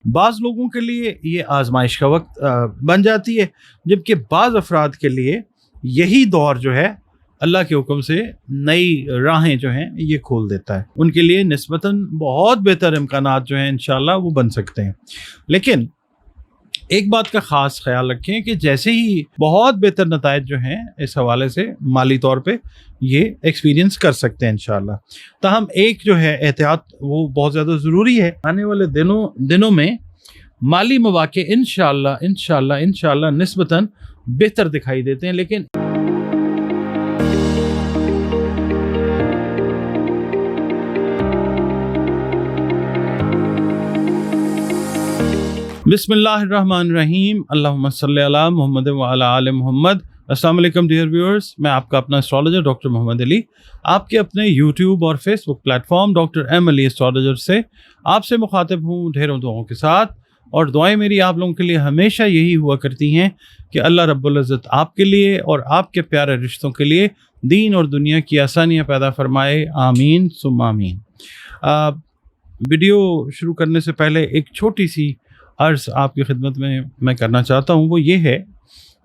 بعض لوگوں کے لیے یہ آزمائش کا وقت بن جاتی ہے، جبکہ بعض افراد کے لیے یہی دور جو ہے اللہ کے حکم سے نئی راہیں جو ہیں یہ کھول دیتا ہے. ان کے لیے نسبتاً بہت بہتر امکانات جو ہیں انشاءاللہ وہ بن سکتے ہیں. لیکن ایک بات کا خاص خیال رکھیں کہ جیسے ہی بہت بہتر نتائج جو ہیں اس حوالے سے مالی طور پہ یہ ایکسپیرینس کر سکتے ہیں انشاءاللہ. تاہم ایک جو ہے احتیاط وہ بہت زیادہ ضروری ہے. آنے والے دنوں میں مالی مواقع انشاءاللہ نسبتاً بہتر دکھائی دیتے ہیں. لیکن بسم اللہ الرحمن الرحیم. اللہم صلی علی محمد وعلی آل محمد. السلام علیکم ڈیئر ویورز، میں آپ کا اپنا اسٹرالوجر ڈاکٹر محمد علی آپ کے اپنے یوٹیوب اور فیس بک پلیٹ فارم ڈاکٹر ایم علی اسٹرالوجر سے آپ سے مخاطب ہوں ڈھیروں دعاؤں کے ساتھ. اور دعائیں میری آپ لوگوں کے لیے ہمیشہ یہی ہوا کرتی ہیں کہ اللہ رب العزت آپ کے لیے اور آپ کے پیارے رشتوں کے لیے دین اور دنیا کی آسانیاں پیدا فرمائے. آمین ثم آمین. ویڈیو شروع کرنے سے پہلے ایک چھوٹی سی عرض آپ کی خدمت میں کرنا چاہتا ہوں. وہ یہ ہے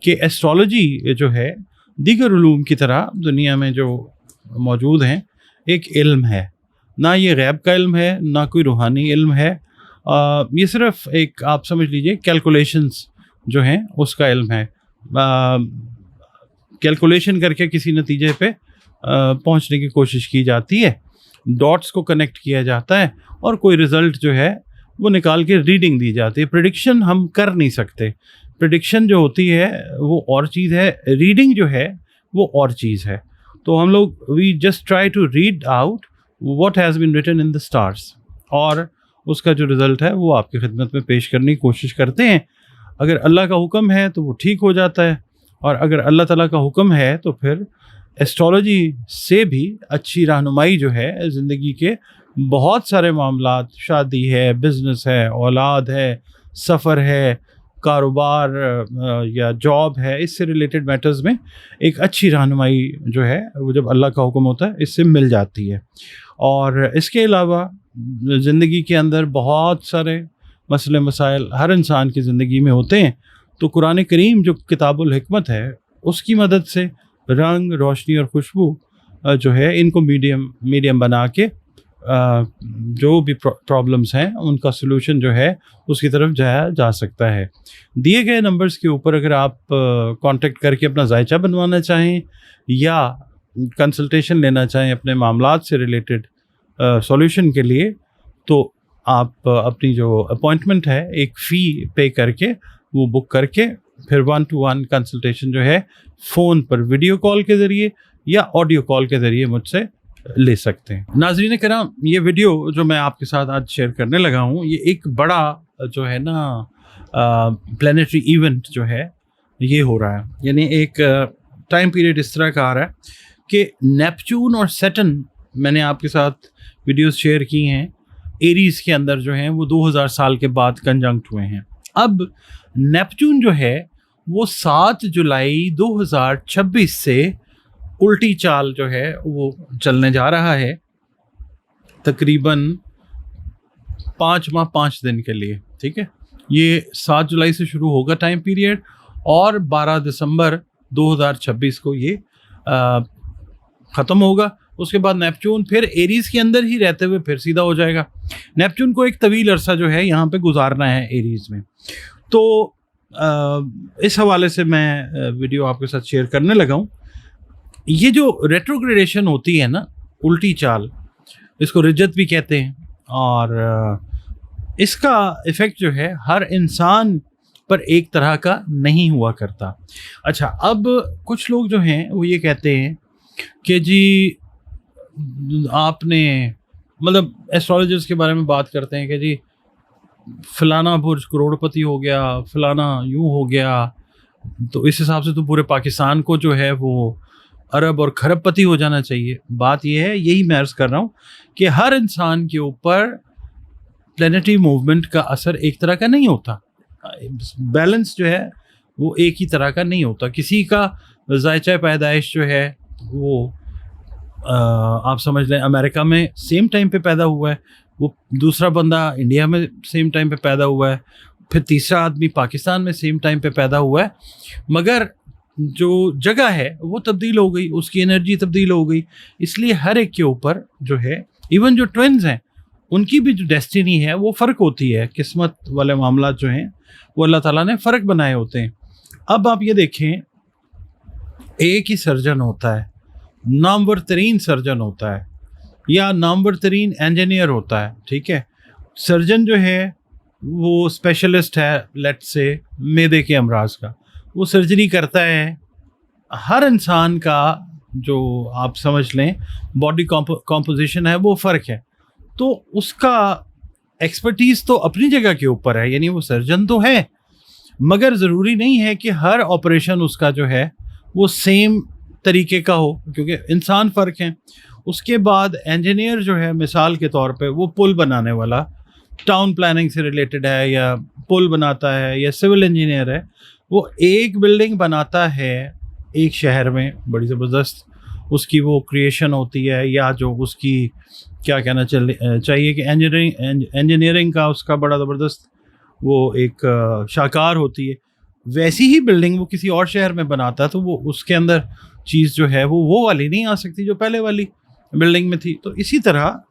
کہ ایسٹرالوجی جو ہے دیگر علوم کی طرح دنیا میں جو موجود ہیں ایک علم ہے. نہ یہ غیب کا علم ہے، نہ کوئی روحانی علم ہے. یہ صرف ایک آپ سمجھ لیجئے کیلکولیشنز جو ہیں اس کا علم ہے. کیلکولیشن کر کے کسی نتیجے پہ پہنچنے کی کوشش کی جاتی ہے، ڈاٹس کو کنیکٹ کیا جاتا ہے اور کوئی رزلٹ جو ہے وہ نکال کے ریڈنگ دی جاتی ہے. پریڈکشن ہم کر نہیں سکتے. پریڈکشن جو ہوتی ہے وہ اور چیز ہے، ریڈنگ جو ہے وہ اور چیز ہے. تو ہم لوگ we just try to read out what has been written in the stars, اور اس کا جو رزلٹ ہے وہ آپ کی خدمت میں پیش کرنے کی کوشش کرتے ہیں. اگر اللہ کا حکم ہے تو وہ ٹھیک ہو جاتا ہے، اور اگر اللہ تعالیٰ کا حکم ہے تو پھر ایسٹرالوجی سے بھی اچھی رہنمائی جو ہے زندگی کے بہت سارے معاملات، شادی ہے، بزنس ہے، اولاد ہے، سفر ہے، کاروبار یا جاب ہے، اس سے ریلیٹڈ میٹرز میں ایک اچھی رہنمائی جو ہے وہ جب اللہ کا حکم ہوتا ہے اس سے مل جاتی ہے. اور اس کے علاوہ زندگی کے اندر بہت سارے مسئلے مسائل ہر انسان کی زندگی میں ہوتے ہیں. تو قرآن کریم جو کتاب الحکمت ہے اس کی مدد سے رنگ، روشنی اور خوشبو جو ہے ان کو میڈیم بنا کے جو بھی پرابلمس ہیں ان کا سلوشن جو ہے اس کی طرف جایا جا سکتا ہے. دیے گئے نمبرز کے اوپر اگر آپ کانٹیکٹ کر کے اپنا ذائچہ بنوانا چاہیں یا کنسلٹیشن لینا چاہیں اپنے معاملات سے ریلیٹڈ سولوشن کے لیے، تو آپ اپنی جو اپوائنٹمنٹ ہے ایک فی پے کر کے وہ بک کر کے پھر 1-to-1 کنسلٹیشن جو ہے فون پر ویڈیو کال کے ذریعے یا آڈیو کال کے ذریعے مجھ سے لے سکتے ہیں. ناظرین کرام، یہ ویڈیو جو میں آپ کے ساتھ آج شیئر کرنے لگا ہوں یہ ایک بڑا جو ہے نا پلانیٹری ایونٹ جو ہے یہ ہو رہا ہے. یعنی ایک ٹائم پیریڈ اس طرح کا آ رہا ہے کہ نیپچون اور سیٹن، میں نے آپ کے ساتھ ویڈیوز شیئر کی ہیں، ایریز کے اندر جو ہیں وہ 2000 سال کے بعد کنجنکٹ ہوئے ہیں. اب نیپچون جو ہے وہ 7 جولائی 2026 سے الٹی چال جو ہے وہ چلنے جا رہا ہے تقریباً 5 ماہ 5 دن کے لیے. ٹھیک ہے، یہ 7 جولائی سے شروع ہوگا ٹائم پیریڈ، اور 12 دسمبر 2026 کو یہ ختم ہوگا. اس کے بعد نیپچون پھر ایریز کے اندر ہی رہتے ہوئے پھر سیدھا ہو جائے گا. نیپچون کو ایک طویل عرصہ جو ہے یہاں پہ گزارنا ہے ایریز میں. تو اس حوالے سے میں ویڈیو آپ کے ساتھ شیئر کرنے لگا ہوں. یہ جو ریٹروگریڈیشن ہوتی ہے نا، الٹی چال، اس کو رجت بھی کہتے ہیں، اور اس کا ایفیکٹ جو ہے ہر انسان پر ایک طرح کا نہیں ہوا کرتا. اچھا، اب کچھ لوگ جو ہیں وہ یہ کہتے ہیں کہ جی آپ نے مطلب ایسٹرالوجرز کے بارے میں بات کرتے ہیں کہ جی فلانا برج کروڑپتی ہو گیا، فلانا یوں ہو گیا، تو اس حساب سے تو پورے پاکستان کو جو ہے وہ ارب اور کھرب پتی ہو جانا چاہیے. بات یہ ہے، یہی میں عرض کر رہا ہوں کہ ہر انسان کے اوپر پلانیٹری موومنٹ کا اثر ایک طرح کا نہیں ہوتا. بیلنس جو ہے وہ ایک ہی طرح کا نہیں ہوتا. کسی کا ذائچہ پیدائش جو ہے وہ آپ سمجھ لیں امریکہ میں سیم ٹائم پہ پیدا ہوا ہے، वो दूसरा बंदा इंडिया में सेम टाइम पे पैदा हुआ है, फिर तीसरा आदमी पाकिस्तान में सेम टाइम पे पैदा हुआ है, मगर जो जगह है वो तब्दील हो गई, उसकी एनर्जी तब्दील हो गई। इसलिए हर एक के ऊपर जो है, इवन जो ट्विन्स हैं उनकी भी जो डेस्टिनी है वो फ़र्क होती है। किस्मत वाले मामला जो हैं वो अल्लाह ताला ने फ़र्क बनाए होते हैं। अब आप ये देखें, एक ही सर्जन होता है, नामवर तरीन सर्जन होता है या नामवर तरीन इंजीनियर होता है, ठीक है। सर्जन जो है वो स्पेशलिस्ट है, लेट से मैदे के अमराज का, वो सर्जरी करता है। हर इंसान का जो आप समझ लें बॉडी कॉम्पोजिशन है वो फ़र्क है, तो उसका एक्सपर्टीज़ तो अपनी जगह के ऊपर है, यानी वो सर्जन तो है, मगर ज़रूरी नहीं है कि हर ऑपरेशन उसका जो है वो सेम तरीके का हो, क्योंकि इंसान फ़र्क हैं। उसके बाद इंजीनियर जो है, मिसाल के तौर पे वो पुल बनाने वाला टाउन प्लानिंग से रिलेटेड है या पुल बनाता है, या सिविल इंजीनियर है, वो एक बिल्डिंग बनाता है एक शहर में, बड़ी ज़बरदस्त उसकी वो क्रिएशन होती है, या जो उसकी क्या कहना चाहिए कि इंजीनियरिंग का उसका बड़ा ज़बरदस्त वो एक शाकार होती है। वैसी ही बिल्डिंग वो किसी और शहर में बनाता है, तो वो उसके अंदर चीज़ जो है वो वाली नहीं आ सकती जो पहले वाली बिल्डिंग में थी। तो इसी तरह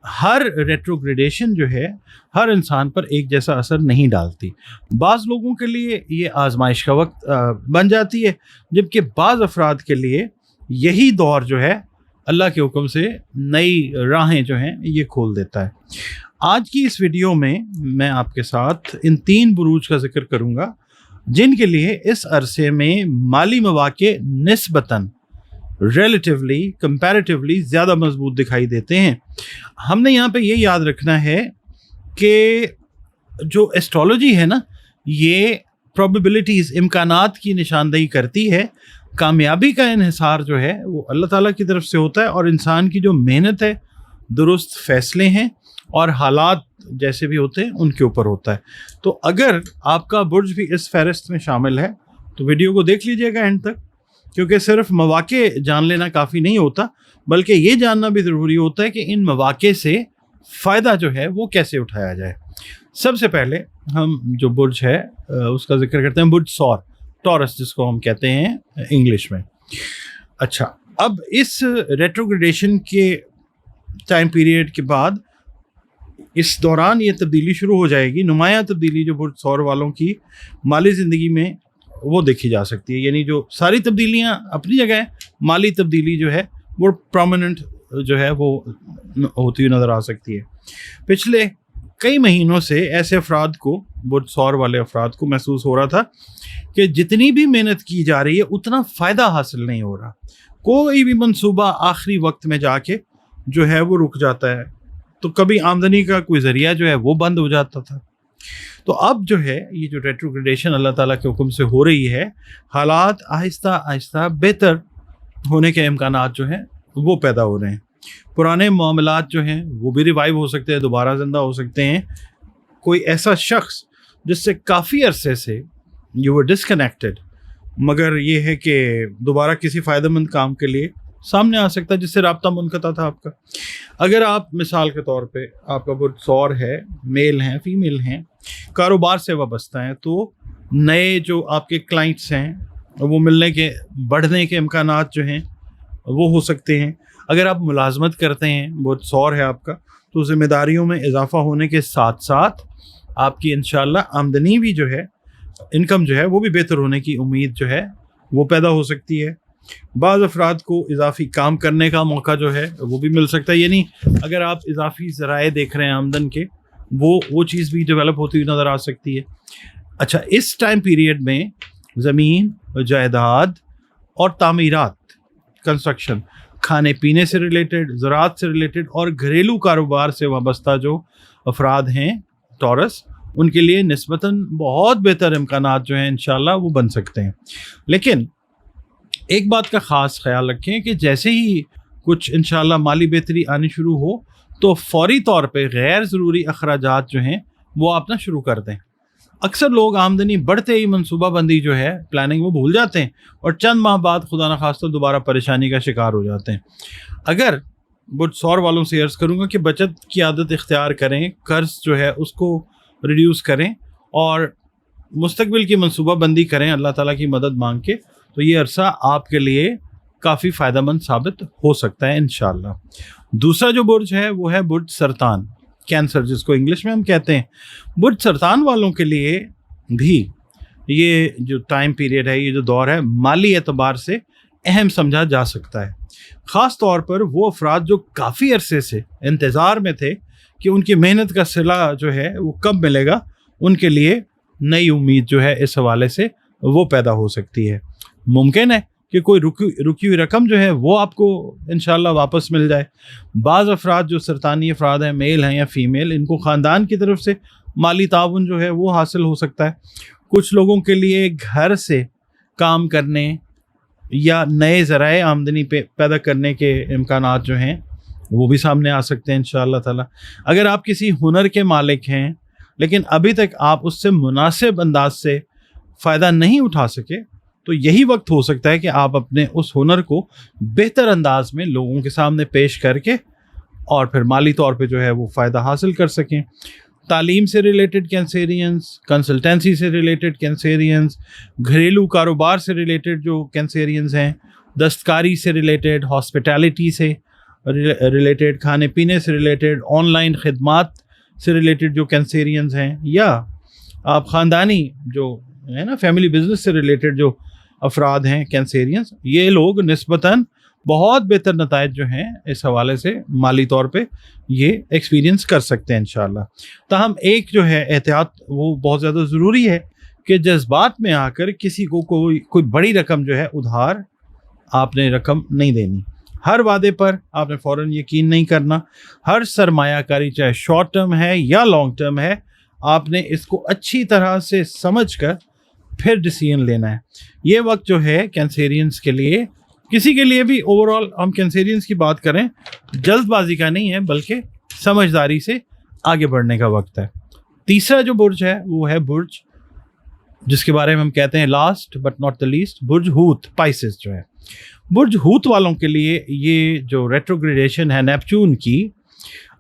हर रेट्रोग्रेडेशन जो है हर इंसान पर एक जैसा असर नहीं डालती। बाज़ लोगों के लिए ये आजमाइश का वक्त बन जाती है, जबकि बाज़ अफराद के लिए यही दौर जो है अल्लाह के हुक्म से नई राहें जो हैं ये खोल देता है। आज की इस वीडियो में मैं आपके साथ इन 3 बुरूज का जिक्र करूँगा जिनके लिए इस अरसे में माली मवाक़े निस्बतन रिलेटिवली कंपैरेटिवली ज़्यादा मजबूत दिखाई देते हैं। हमने यहाँ पे ये याद रखना है कि जो एस्ट्रोलॉजी है ना, ये प्रोबेबिलिटीज़, इम्कानात की निशानदेही करती है। कामयाबी का इन्हिसार जो है वो अल्लाह ताला की तरफ से होता है, और इंसान की जो मेहनत है, दुरुस्त फ़ैसले हैं और हालात जैसे भी होते हैं उनके ऊपर होता है। तो अगर आपका बुर्ज भी इस फहरिस्त में शामिल है तो वीडियो को देख लीजिएगा एंड तक, क्योंकि सिर्फ मवाक़े जान लेना काफ़ी नहीं होता, बल्कि ये जानना भी ज़रूरी होता है कि इन मवाक़े से फ़ायदा जो है वो कैसे उठाया जाए। सबसे पहले हम जो बुर्ज है उसका जिक्र करते हैं, बुर्ज सौर, टॉरस जिसको हम कहते हैं इंग्लिश में। अच्छा, अब इस रेट्रोग्रेडेशन के टाइम पीरियड के बाद इस दौरान ये तब्दीली शुरू हो जाएगी, नुमायाँ तब्दीली जो बुर्ज सौर वालों की माली ज़िंदगी में वो देखी जा सकती है। यानी जो सारी तब्दीलियाँ अपनी जगह है, माली तब्दीली जो है वो प्रोमिनेंट जो है वो होती हुई नज़र आ सकती है। पिछले कई महीनों से ऐसे अफराद को, बुर्ज सौर वाले अफराद को महसूस हो रहा था कि जितनी भी मेहनत की जा रही है उतना फ़ायदा हासिल नहीं हो रहा। कोई भी मंसूबा आखिरी वक्त में जाके जो है वो रुक जाता है, तो कभी आमदनी का कोई ज़रिया जो है वो बंद हो जाता था। तो अब जो है ये जो रेट्रोग्रेडेशन अल्लाह ताला के हुक्म से हो रही है, हालात आहिस्ता आहिस्ता बेहतर होने के इम्कानात जो हैं वो पैदा हो रहे हैं। पुराने मामलात जो हैं वो भी रिवाइव हो सकते हैं, दोबारा ज़िंदा हो सकते हैं। कोई ऐसा शख्स जिससे काफ़ी अरसे से यू वर डिसकनेक्टेड, मगर ये है कि दोबारा किसी फ़ायदेमंद काम के लिए सामने आ सकता है, जिससे राब्ता मुनक़ता था आपका। अगर आप मिसाल के तौर पे आपका बुर्ज सौर है, मेल हैं, फीमेल हैं, कारोबार से वाबस्ता हैं, तो नए जो आपके क्लाइंट्स हैं वो मिलने के, बढ़ने के इम्कानात जो हैं वो हो सकते हैं। अगर आप मुलाजमत करते हैं, बुर्ज सौर है आपका, तो ज़िम्मेदारियों में इजाफ़ा होने के साथ साथ आपकी इंशाअल्लाह आमदनी भी जो है, इनकम जो है वो भी बेहतर होने की उम्मीद जो है वो पैदा हो सकती है। बाज़ अफराद को इजाफी काम करने का मौका जो है वो भी मिल सकता है, यानी अगर आप इजाफी ज़राए देख रहे हैं आमदन के, वो चीज़ भी डेवलप होती हुई नज़र आ सकती है। अच्छा, इस टाइम पीरियड में ज़मीन, जायदाद और तामीरात, कंस्ट्रक्शन, खाने पीने से रिलेटेड, ज़राअत से रिलेटेड और घरेलू कारोबार से वाबस्ता जो अफराद हैं टॉरस, उनके लिए निस्बतन बहुत बेहतर इम्कानात जो हैं इंशाअल्लाह वो बन सकते हैं। लेकिन एक बात का ख़ास ख्याल रखें कि जैसे ही कुछ इंशाअल्लाह माली बेहतरी आनी शुरू हो तो फ़ौरी तौर पे गैर ज़रूरी अखराजात जो हैं वो आप ना शुरू कर दें। अक्सर लोग आमदनी बढ़ते ही मनसूबाबंदी जो है, प्लानिंग, वो भूल जाते हैं और चंद माह बाद खुदा न खास्ता दोबारा परेशानी का शिकार हो जाते हैं। अगर बुर्ज सौर वालों से अर्ज़ करूँगा कि बचत की आदत इख्तियार करें, कर्ज जो है उसको रिड्यूस करें और मुस्तकबिल की मनसूबा बंदी करें अल्लाह ताला की मदद मांग के, तो ये अरसा आपके लिए काफ़ी फ़ायदेमंद साबित हो सकता है इंशाअल्लाह। दूसरा जो बुर्ज है वो है बुर्ज सरतान, कैंसर जिसको इंग्लिश में हम कहते हैं। बुर्ज सरतान वालों के लिए भी ये जो टाइम पीरियड है, ये जो दौर है, माली एतबार से अहम समझा जा सकता है। ख़ास तौर पर वो अफराद जो काफ़ी अरसे से इंतज़ार में थे कि उनकी मेहनत का सिला जो है वो कब मिलेगा, उनके लिए नई उम्मीद जो है इस हवाले से वो पैदा हो सकती है। मुमकिन है कि कोई रुकी हुई रकम जो है वो आपको इंशाल्लाह वापस मिल जाए। बाज़ अफराद जो सरतानी अफराद हैं, मेल हैं या फ़ीमेल, इनको ख़ानदान की तरफ से माली ताउन जो है वो हासिल हो सकता है। कुछ लोगों के लिए घर से काम करने या नए ज़राए आमदनी पैदा करने के इम्कानात जो हैं वो भी सामने आ सकते हैं इंशाअल्लाह ताला। अगर आप किसी हुनर के मालिक हैं लेकिन अभी तक आप उससे मुनासिब अंदाज से फ़ायदा नहीं उठा सके, तो यही वक्त हो सकता है कि आप अपने उस हुनर को बेहतर अंदाज में लोगों के सामने पेश करके और फिर माली तौर पे जो है वो फ़ायदा हासिल कर सकें। तालीम से रिलेटेड कैंसेरियंस, कंसल्टेंसी से रिलेटेड कैंसेरियंस, घरेलू कारोबार से रिलेटेड जो कैंसेरियंस हैं, दस्तकारी से रिलेटेड, हॉस्पिटैलिटी से रिलेटेड, खाने पीने से रिलेटेड, ऑनलाइन खिदमात से रिलेटेड जो कैंसेरियंस हैं, या आप ख़ानदानी जो है ना फैमिली बिजनेस से रिलेटेड जो अफराद हैं कैंसेरियंस, ये लोग निस्बतन बहुत बेहतर नताइज जो हैं इस हवाले से माली तौर पे ये एक्सपीरियंस कर सकते हैं इंशाअल्लाह। ताहम एक जो है एहतियात वो बहुत ज़्यादा ज़रूरी है कि जज्बात में आकर किसी को कोई बड़ी रकम जो है उधार आपने रकम नहीं देनी। हर वादे पर आपने फ़ौरन यकीन नहीं करना। हर सरमायाकारी चाहे शॉर्ट टर्म है या लॉन्ग टर्म है, आपने इसको अच्छी तरह से समझ कर फिर डिसीजन लेना है। ये वक्त जो है कैंसेरियंस के लिए, किसी के लिए भी ओवरऑल हम कैंसेरियंस की बात करें, जल्दबाजी का नहीं है बल्कि समझदारी से आगे बढ़ने का वक्त है। तीसरा जो बुर्ज है वो है बुर्ज जिसके बारे में हम कहते हैं last but not the least, बुर्ज हूत, पाइसेस जो है। बुर्ज हूत वालों के लिए ये जो रेट्रोग्रेडेशन है नेपच्यून की,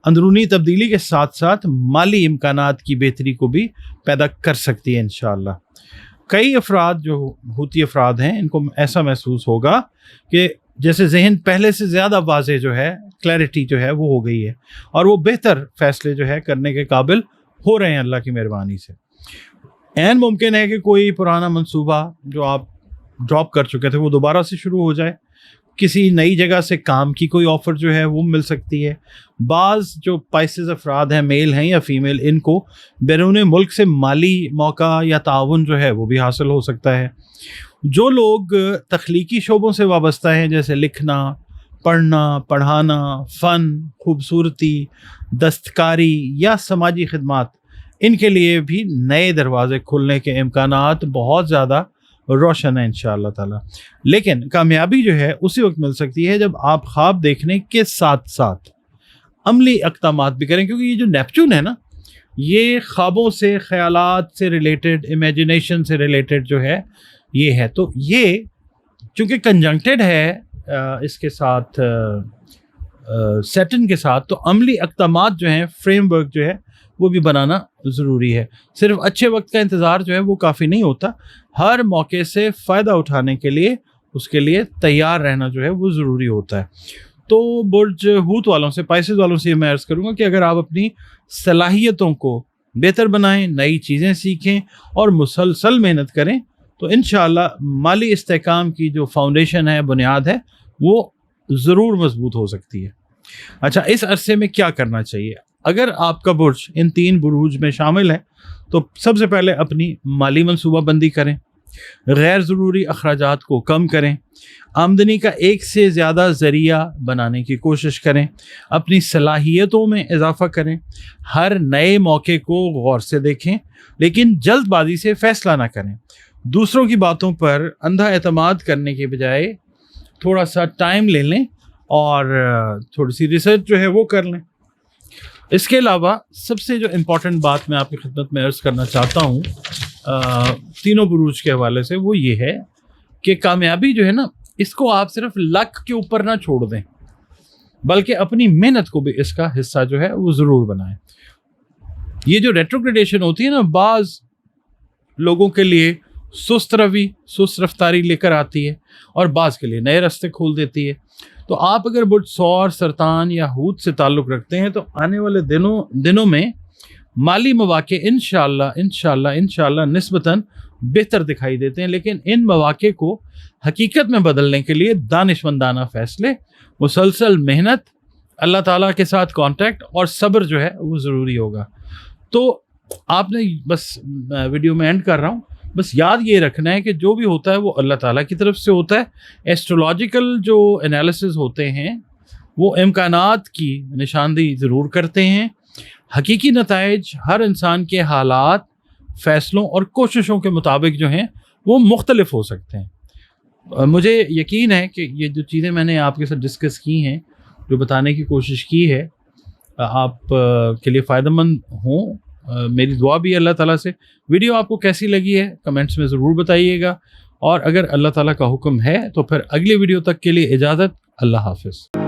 अंदरूनी तब्दीली के साथ साथ माली इम्कानात की बेहतरी को भी पैदा कर सकती है इंशाअल्लाह। कई अफराद जो हूती अफराद हैं इनको ऐसा महसूस होगा कि जैसे जहन पहले से ज़्यादा वाज़ेह जो है, क्लैरिटी जो है वो हो गई है और वो बेहतर फ़ैसले जो है करने के काबिल हो रहे हैं अल्लाह की मेहरबानी से। ऐन मुमकिन है कि कोई पुराना मंसूबा जो आप ड्रॉप कर चुके थे वो दोबारा से शुरू हो जाए। किसी नई जगह से काम की कोई ऑफ़र जो है वो मिल सकती है। बाज़ जो पाइसेस अफराद हैं, मेल हैं या फ़ीमेल, इनको बैरून मुल्क से माली मौका या ताउन जो है वो भी हासिल हो सकता है। जो लोग तख्लीकी शोबों से वाबस्ता हैं जैसे लिखना, पढ़ना, पढ़ाना, फ़न, खूबसूरती, दस्तकारी या समाजी खिदमात, इनके लिए भी नए दरवाज़े खुलने के इम्कानात बहुत ज़्यादा रोशन है इंशाअल्लाह ताला। लेकिन कामयाबी जो है उसी वक्त मिल सकती है जब आप ख्वाब देखने के साथ साथ अमली इक़दामात भी करें, क्योंकि ये जो नेपच्यून है ना, ये ख्वाबों से, ख्यालात से रिलेटेड, इमेजिनेशन से रिलेटेड जो है ये है। तो ये चूँकि कंजंक्टेड है इसके साथ सैटर्न के साथ, तो अमली इक़दामात जो हैं, फ्रेमवर्क जो है वो भी बनाना ज़रूरी है। सिर्फ अच्छे वक्त का इंतज़ार जो है वो काफ़ी नहीं होता, हर मौके से फ़ायदा उठाने के लिए उसके लिए तैयार रहना जो है वो ज़रूरी होता है। तो बुर्ज हूत वालों से, पाइसेस वालों से मैं अर्ज़ करूँगा कि अगर आप अपनी सलाहियतों को बेहतर बनाएं, नई चीज़ें सीखें और मुसलसल मेहनत करें, तो इंशाअल्लाह माली इस्तेहकाम की जो फाउंडेशन है, बुनियाद है, वो ज़रूर मजबूत हो सकती है। अच्छा, इस अरसे में क्या करना चाहिए? अगर आपका बुर्ज इन 3 बुरूज में शामिल है तो सबसे पहले अपनी माली मनसूबा बंदी करें, गैर ज़रूरी अखराजात को कम करें, आमदनी का एक से ज़्यादा ज़रिया बनाने की कोशिश करें, अपनी सलाहियतों में इजाफ़ा करें, हर नए मौके को गौर से देखें लेकिन जल्दबाजी से फ़ैसला ना करें, दूसरों की बातों पर अंधा एतमाद करने के बजाय थोड़ा सा टाइम ले लें और थोड़ी सी रिसर्च जो है वो कर लें। इसके अलावा सबसे जो इम्पॉर्टेंट बात मैं आपकी खिदमत में अर्ज़ करना चाहता हूँ तीनों बुरूज के हवाले से, वो ये है कि कामयाबी जो है ना, इसको आप सिर्फ लक के ऊपर ना छोड़ दें। बल्कि अपनी मेहनत को भी इसका हिस्सा जो है वो ज़रूर बनाएं। ये जो रेट्रोग्रेडेशन होती है ना, बाज़ लोगों के लिए सुस्त रफ्तारी लेकर आती है और बाज़ के लिए नए रास्ते खोल देती है। तो आप अगर बुध, सौर, सरतान या हूत से ताल्लुक़ रखते हैं तो आने वाले दिनों में माली मौक़े इंशाअल्लाह निस्बतन बेहतर दिखाई देते हैं। लेकिन इन मौक़े को हकीकत में बदलने के लिए दानिशमंदाना फ़ैसले, मुसलसल मेहनत, अल्लाह ताला के साथ कांटेक्ट और सब्र जो है वो ज़रूरी होगा। तो आपने बस वीडियो में एंड कर रहा हूँ, बस याद ये रखना है कि जो भी होता है वो अल्लाह ताला की तरफ से होता है। एस्ट्रोलॉजिकल जो एनालिसिस होते हैं वो इम्कानात की निशानदेही ज़रूर करते हैं। हकीकी नताइज हर इंसान के हालात, फ़ैसलों और कोशिशों के मुताबिक जो हैं वो मुख्तलिफ हो सकते हैं। मुझे यकीन है कि ये जो चीज़ें मैंने आपके साथ डिस्कस की हैं, जो बताने की कोशिश की है, आप के लिए फ़ायदेमंद हों। मेरी दुआ भी है अल्लाह ताला से। वीडियो आपको कैसी लगी है कमेंट्स में ज़रूर बताइएगा, और अगर अल्लाह ताला का हुक्म है तो फिर अगली वीडियो तक के लिए इजाज़त। अल्लाह हाफ़िज़।